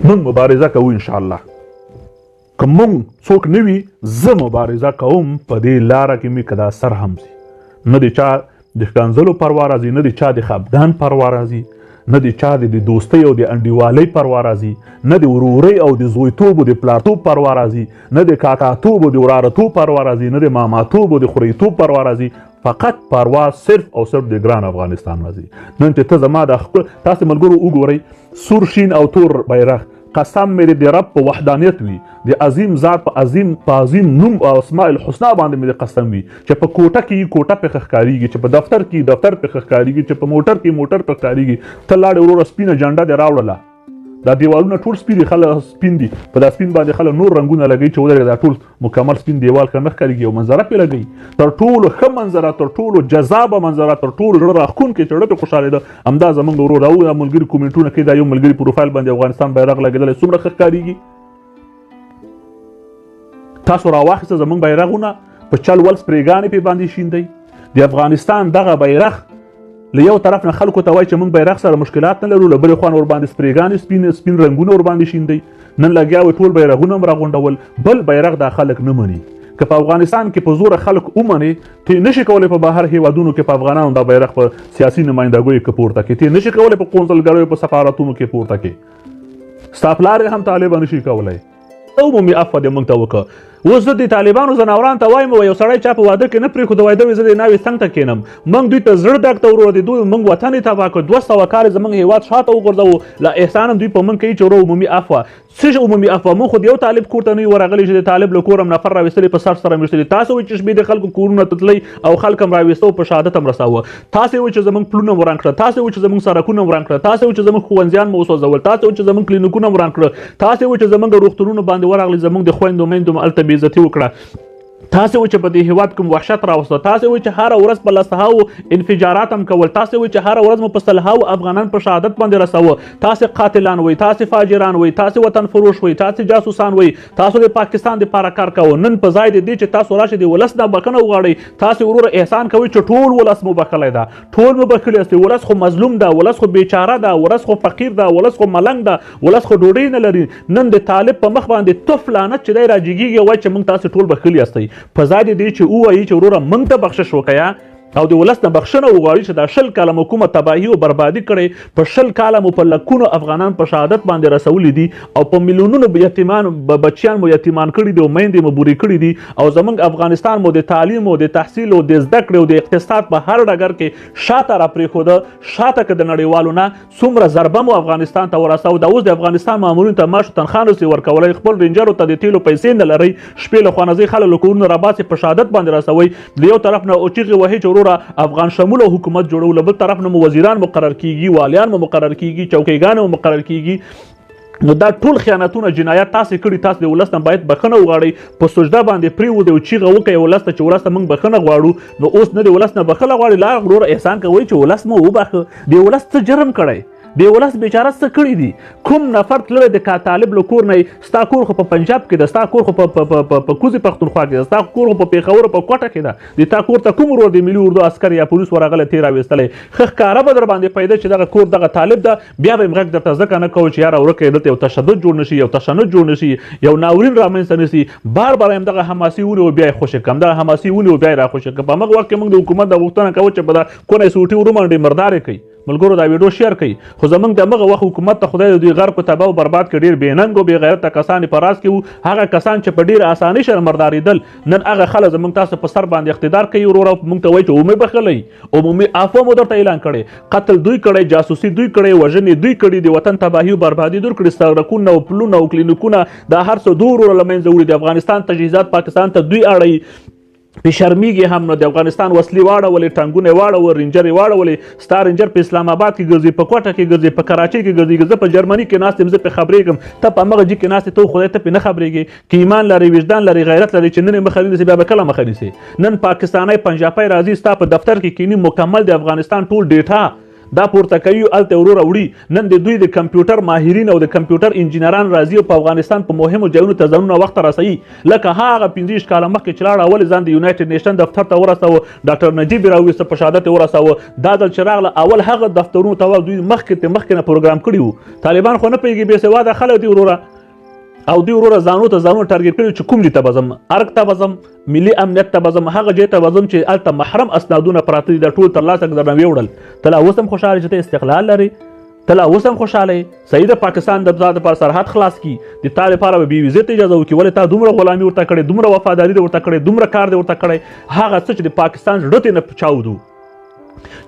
موږ مبارزه کوو انشاءالله. که موږ څوک نه وي زه مبارزه کوم په دې لاره کې مې که دا سرهم ځي، نه د چا د ښکنځلو پروا راځي، نه د چا د خفګان پروا راځي، نه د چا د دوستۍ او د انډیوالۍ پروا راځي، نه د ورورۍ او د زویتوب او د پلارتوب پروا راځي، نه د کاکاتوب او د ورارتوب پروا راځي، نه د ماماتوب او د خوریتوب پروا راځي. فقط پروا صرف او صرف د ګران افغانستان راځي. نن چې ته زما د تاسې ملګرو وګورئ سور شین او تور بیرغ، قسم مې د رب په وحدانیت وي، د عظیم ذات په عظیم نوم او اسماء الحسنا باندې مې قسم وي چې په کوټه کې کوټه پې ښکارېږي، چې په دفتر کې دفتر پې ښکارېږي، چې په موټر کې موټر پې ښکارېږي. ته لاړې وروره سپینه جنډه دې راوړله، دا دیوالونه ټول سپین دي، خلک سپین دي، په دا سپین باندې خلک نور رنګونه لګوي چې ودرېږي دا ټول مکمل سپین دیوال که نه ښکارېږي او منظره پې لګوي. تر ټولو ښه منظره، تر ټولو جذابه منظره، تر ټولو زړه راښکونکې چې زړه پې خوشحالېده همدا زموږ د ورور او دا ملګري کومنټونه کوي، دا یو ملګري پروفایل باندې افغانستان بیرغ لګېدلی څومره ښه ښکارېږي. تاسو راواخیسته زموږ بیرغونه په چل ول سپرېګانې پې باندې شیندئ. د افغانستان دغه بیرغ له یو طرف نه خلکو ته وایي چې موږ بیرغ سره مشکلات نه لرو، له بلې خوا ورباندې سپرېګانې سپین رنګونه ورباندې شیندئ. نن لګیا وي ټول بیرغونه هم راغونډول، بل بیرغ دا خلک نه مني. که په افغانستان کې په زوره خلک ومني، ته نشي کولی په بهر هیوادونو کې په افغانانو دا بیرغ په سیاسي نمایندګیو کې پورته کړي، ته نشي کولی په قونسلګریو په سفارتونو کې پورته کړي. ستا پلار هم طالبه نشي کولی. عمومي عفوه دې موږ ته وکړه. اوس زه د طالبانو زناورانو ته وایم یو سړی چا په واده کې نه پرېښود، واده وي زه د ناوې څنګ ته کښېنم. موږ دوی ته زړه ډک ته وروره د دوی موږ وطن یې تباه کړ، 200 کاله زموږ هېواد شاته وغورځوو، لا احسان هم دوی په موږ کوي چې وروره عمومي عفوه. څه عمومي عفوه؟ موږ خو د یو طالب کور ته نه یو ورغلي چې د طالب له کور هم نفر راویستلي په سر سره ویشتلي. تاسو وایئ چې شپې د خلکو کورونه ته تلئ او خلک هم راویسته او په شهادت هم رساوه. تاسو وایئ چې زموږ پلونه وران کړه، تاسو وایئ چې زموږ سړکونه وران کړه، تاسو وایئ چې زموږ ښوونځیان مو وسوځول، تاسو وایئ چې زموږ کلینیکونه وران کړه، تاسو وایئ چې زموږ روغتونونو باندې ورغلي، زموږ د خویندو میندو هلته بې عزتي وکړه. تاسو وایئ چې په دې هېواد کوم وحشت راوسته، تاسو وایئ چې هره ورځ په لسهاو انفجارات هم کول، تاسو وایئ چې هره ورځ مو په سلهاو افغانان په شهادت باندې رسوه. تاسو قاتلان وایئ، تاسو فاجران وایئ، تاسو وطن فروش وایئ، تاسو جاسوسان وایئ، تاسو د پاکستان دپاره کار کوو. نن په ځای د دې چې تاسو راشئ د ولس نه بښنه وغواړئ، تاسو وروره احسان کوئ چې ټول ولس مو بښلی ده، ټول مو بښلي یاست. ولس خو مظلوم ده، ولس خو بیچاره ده، ولس خو فقیر ده، ولس خو ملنګ ده، ولس خو ډوډۍ نه لري. نن د طالب په مخ باندې توف لعنت چې دی راجګېږي وایي چې موږ تاسو ټول بښلي یاستئ، په ځای د دې چې ووایي چې وروره موږ ته بخشش وکړه او د ولس نه بخښنه وغواړي چې دا 20 کاله مو کومه تباهي او بربادي کړې، په 20 کاله مو په لکونو افغانان په شهادت باندې رسولي دي او په میلیونونو یتیمان بچیان مو یتیمان کړي دي او میندې مو بورې کړي دي. او زموږ افغانستان مو د تعلیم او د تحصیل او د زده کړې او د اقتصاد په هر ډګر کې شاته را پرېښوده، شاته که د نړیوالو نه څومره ضربه مو افغانستان ته ورسوه. دا اوس د افغانستان مامورینو ته معاش تنخوا نسي ورکولی، خپل رینجرو ته د تیلو پیسې نه لرئ، شپې له خوانځئ خلک له کورونو راباسئ، په شهادت باندې رسوئ. د یو طرف نه چیغې وهي چې وروره افغان شموله حکومت جوړو، له بل طرف نه مو وزیران مقرر کیږي، والیان مو مقرر کیږي، چوکیګان مو مقرر کیږي. نو دا ټول خیانتونه جنایت تاسو کړي، تاسو د ولس نه باید بښنه وغواړئ، په سجده باندې پرېوځئ او چیغه وکړئ ولس ته چې ولس ته موږ بښنه غواړو. نو اوس نه د ولس نه بښنه غواړئ، لا وروره احسان کوئ چې ولس مو وبښه. د ولس څه جرم کړی؟ د ولس بیچاره څه کړي دي؟ کوم نفر تللی د طالب له کور نه، ستا کور خو په پنجاب کې ده، ستا کور خو په کوزي پښتونخوا کې ده، ستا کور خو په پېښور په کوټه کې ده، د تا کور ته کوم ورور د ملي اردو عسکر یا پولیس ورغلی تېر راویستلی؟ ښه ښکاره به در باندې پیدا چې دغه کور دغه طالب ده، بیا به یې غږ درته ځکه نه کوو چې یاره ورکه دلته یو تشدد جوړ نه شي، یو تشنج جوړ نه شي، یو ناورین رامنځته نه سي. بار بار هم دغه حماسي ونیو بیا یې خوشې کړم، دغه حماسي ونیو بیا یې را خوشې کړم. په همغه وخت کې موږ د حکومت د غوښتنه کوو چې په دا کونه سوټي ورومنډي مردارې کوي، ملګرو دا ویډیو شیر کړئ. خو زموږ د هغه وخت حکومت ته خدای د دوی غرب کو تباہ او برباد کړي، ډېر بې ننګ او بې غیرته کسان په راز کې وو، هغه کسان چې په ډېره اسانۍ سره مردارېدل. نن هغه خلک زموږ تاسو په سر باندې اقتدار کوي، وروره موږ ته وایي چې عمومي بښلی، عمومي عفوه مو درته اعلان کړی، قتل دوی کړی، جاسوسي دوی کړی، وژنې دوی کړي، د وطن تباهي او بربادي دوی کړي، سړکونه او پلونه او کلینیکونه دا هر څه دوی وروره له منځه وړي، د افغانستان تجهیزات پاکستان ته دوی اړوي. په شرمېږي هم نو د افغانستان وسلې واړولې، ټانګونه یې واړول، رینجر یې واړولې. ستا رینجر په اسلام آباد کې ګرځي، په کوټه کې ګرځي، په کراچۍ کې ګرځي، زه په جرمني کې ناست یم، زه پرې خبرېږم، ته په همغه جي کې ناست یې، ته خدای ته پرې نه خبرېږې. که ایمان لري، وجدان لري، غیرت لري چې نن یې مخه نیسې بیا به کله مخه نیسې؟ نن پاکستانی پنجابی راځي ستا په دفتر کې کینی، مکمل د افغانستان ټول ډیټا دا پورته کوي هلته وروره وړي. نن د دوی د کمپیوټر ماهرین او د کمپیوټر انجینران راځي او په افغانستان په مهمو ځایونو ته ځانونه وخت رسوي. لکه هغه 15 کاله مخکې چې لاړه ولې ځان د یونایټډ نیشن دفتر ته ورسوه، ډاکټر نجیب راوویسته په شهادت یې ورسوه. دا ځل چې راغله اول هغه دفترونو ته دوی مخکې نه پروګرام کړي وو. طالبان خو نه پوهېږي بې سواده خلک دي وروره، او دوی وروره ځانونو ټارګېټ کړي چې کوم ځای ته به ځم، ارګ ته به ځم، ملي امنیت ته به ځم، هغه ځای ته به ځم چې هلته محرم اسنادونه پراته دي، دا ټول ترلاسه درنه ویوړل. ته لا اوس هم خوشحاله چې ته استقلال لرې، ته لا اوس هم خوشحاله یې. صحیح د پاکستان د لپاره سرحد خلاص کړي، د تا لپاره به بې ویزې ته اجازه وکړي. ولې تا دومره غلامي ورته کړې، دومره وفاداري دې ورته کړې، دومره کار دې ورته کړی. هغه څه چې د پاکستان زړه ته نه چاودو،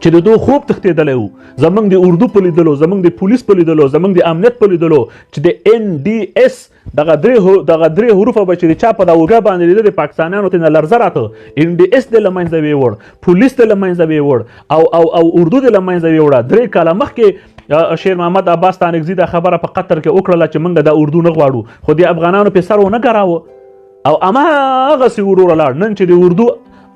چې د دوی خوب تښتېدلی وو، زموږ د اردو په لیدلو، زموږ د پولیس په لیدلو، زموږ د امنیت په لیدلو، چې د NDS دغه درې حروفه به چې د چا په دا اوږه باندې لیده د پاکستانیانو ته نه لرزه راته. NDS دې له منځه ویوړ، پولیس دې له منځه ویوړ، او اردو دې له منځه ویوړه. 3 کاله مخکې شیر محمد عباس تانکزي دا خبره په قطر کې وکړله چې موږ دا اردو نه غواړو، خو د افغانانو په سر ونه ګراوه او هماغسې وروره لاړ. نن چې د اردو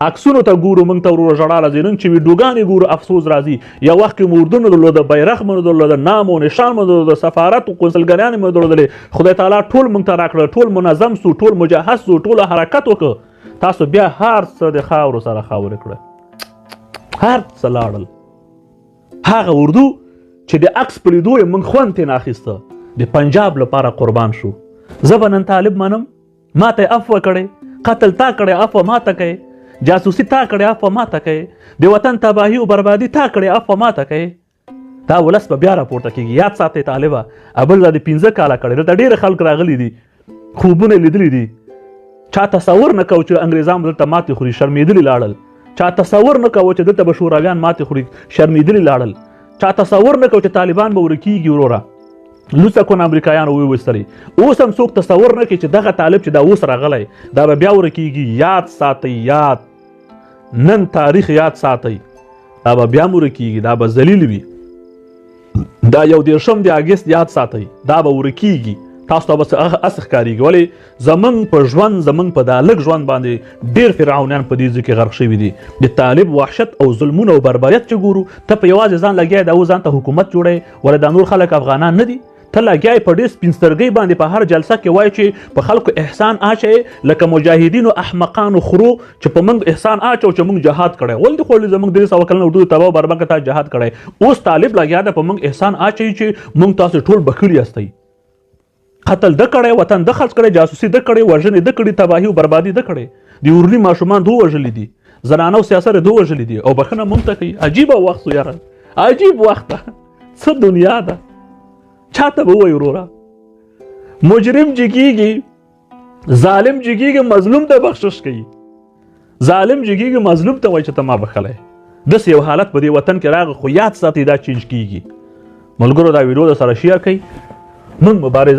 عکسونو ته ګورو موږ ته وروره ژړا راځي، نن چې ویډیوګانې ګورو افسوس راځي. یو وخت کې مو اردو نه درلوده، بیرغ مو نه درلوده، نام او نشان مو درلوده، سفارت او قونسلګریانې مو درلودلې. خدای تعالی ټول موږ ته راکړه، ټول منظم سو، ټول مجهز سو، ټول حرکت وکړه. تاسو بیا هر څه د خاورو سره خاورې کړه، هر څه لاړل. هغه اردو چې د عکس په لیدو یې موږ خوند ترې ناخیسته، د پنجاب لپاره قربان شو. زه به نن طالب منم، ما ته یې عفوه کړې، قتل تا کړی عفوه ما ته کوې، جاسوسي تا کړې عفوه ما ته کوې، د وطن تباهي او بربادي تا کړې عفوه ما ته کوې. دا ولس به بیا راپورته کېږي. یاد ساتئ طالبه، بل دا د 15 کاله کړی، دلته ډېر خلک راغلي دي، خوبونه لیدلي دي. چا تصور نه کوو چې انګریزان دلته ماتې خوري، شرمېدلي لاړل. چا تصور نه کوو چې دلته به شوراویان ماتې خوري، شرمېدلي لاړل. چا تصور نه کوو چې طالبان به ورکېږي وروره، لوڅه کونه امریکایانو وویستلې. اوس هم څوک تصور نه کوي چې دغه طالب چې دا اوس راغلی دا به بیا ورکېږي. یاد ساتئ، یاد نن تاریخ یاد ساتئ، دا به بیا ورکېږي، دا به ذلیل وي. دا 1 د اګست یاد ساتئ، دا به ورکېږي. تاسو ته به څه ښکارېږي. ولې زموږ په ژوند، زموږ په دا لږ ژوند باندې ډېر فرعونیان په دې ځای کې غرق شوي دي. د طالب وحشت او ظلمونه او بربریت چې ګورو، ته په یوازې ځان لګیا دا اوس ځان ته حکومت جوړوي. ولې دا نور خلک افغانان نه دي؟ ته لګیا په ډېر سپین سترګۍ باندې په هر جلسه کې وایي چې په خلکو احسان اچوي، لکه مجاهدینو احمقانو خرو چې په موږ احسان اچو چې موږ جهاد کړی. ولې دې خو زموږ 300 کلن اردو تباه او برباد ته جهاد کړی. اوس طالب لګیا ده په موږ احسان اچوي چې موږ تاسو ټول بخیل یاستئ. قتل ده کړی، وطن ده خرڅ کړی، جاسوسي ده کړی، وژنې ده کړي، تباهي او بربادي ده کړی. د اورني ماشومان ده وژلي دي، زنانه او سیاسر ده وژلي دي، او بخښنه موږ ته کوي. عجیبه وخت سو یاره، عجیب وخت ده. څه دنیا ده، چاته به ووایو وروره. مجرم جګیږي، ظالم جګیږي، مظلوم ته بخشش کوي. ظالم جګیږي، مظلوم ته وایي چې ته ما بخلی. داسې یو حالت په دې وطن کې راغی، خو یاد ساتئ دا چینج کیږي. ملګرو دا ویډیو در سره شیر کړئ. موږ مبارزه